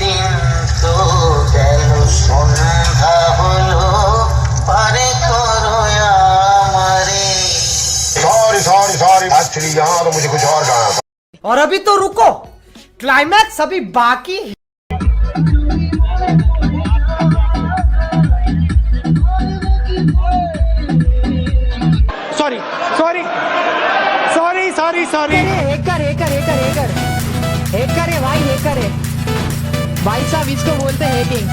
দিন তো গেল সন্ধ্যা হলো পারে করো আমারে। सॉरी सॉरी सॉरी एक्चुअली यहाँ तो मुझे कुछ और गाना था। और अभी तो रुको, क्लाइमैक्स अभी बाकी है। Sorry sorry sorry sorry sorry hacker hacker hacker hacker hacker है भाई, हैकर है भाई साहब, इसको बोलते हैं हैकिंग।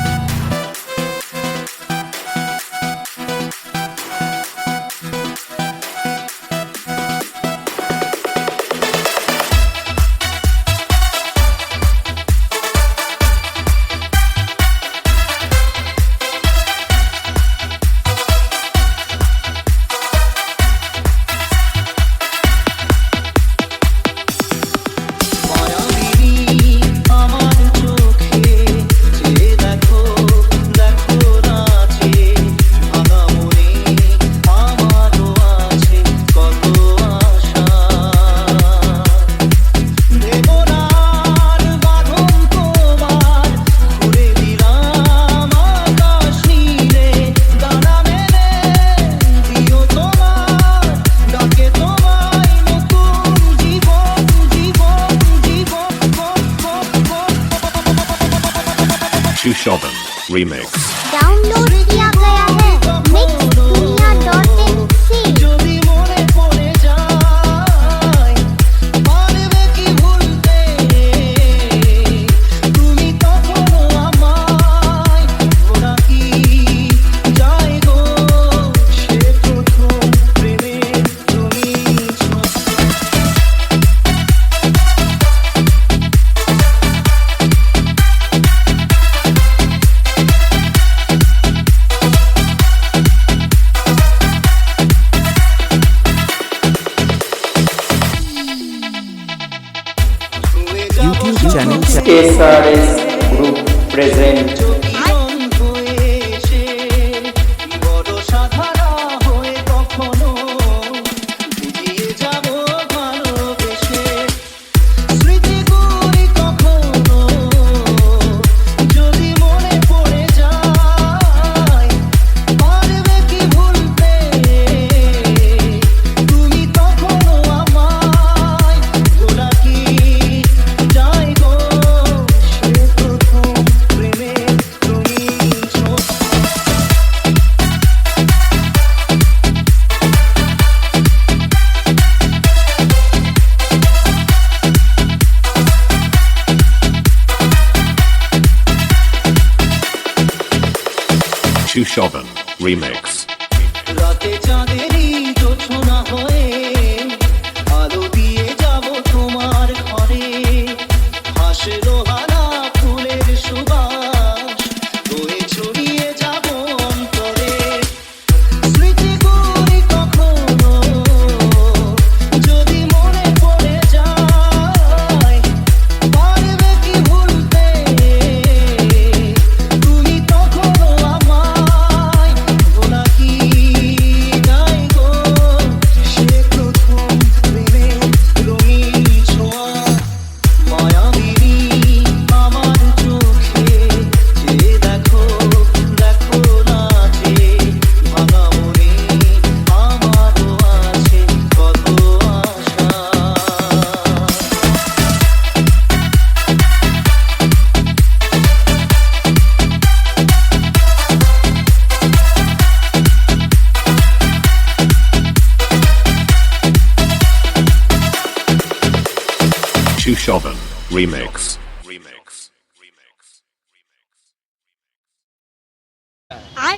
Shushoban remix. डाउनलोड किया गया है mixdunia.in से। যদি মনে পড়ে যায় পারবে কি ভুলতে তুমি তখনও আমায়, ওরা কি যায় গো সে প্রথম প্রেমের রঙিন ছোঁয়া। YouTube channel SRS Group present বড় সাধারা হয়ে কখনো বুঝিয়ে যাব ভালোবেসে, স্মৃতিগুলি কখনো যদি মনে পড়ে যায় পারবে কি ভুলতে তুমি তখনও আমায়, ওরা কি যায় গো সে প্রথম প্রেমের রঙিন ছোঁয়া। Shushoban remix. রাতে চাঁদেরই জোছনা হয়ে আলো দিয়ে যাব তোমার ঘরে, হাসের হানা ফুলের সুবাস বয়ে ছড়িয়ে যাব অন্তরে, স্মৃতিগুলি কখনো যদি মনে পড়ে যায় পারবে কি ভুলতে তুমি তখনও আমায়, ওরা কি যায় গো সে প্রথম প্রেমের রঙিন ছোঁয়া। মায়াবিনী আমার চোখে যে দেখো দেখো নাচে, ভাঙা মনে আমারও আছে কত আশা। Shushoban remix. আর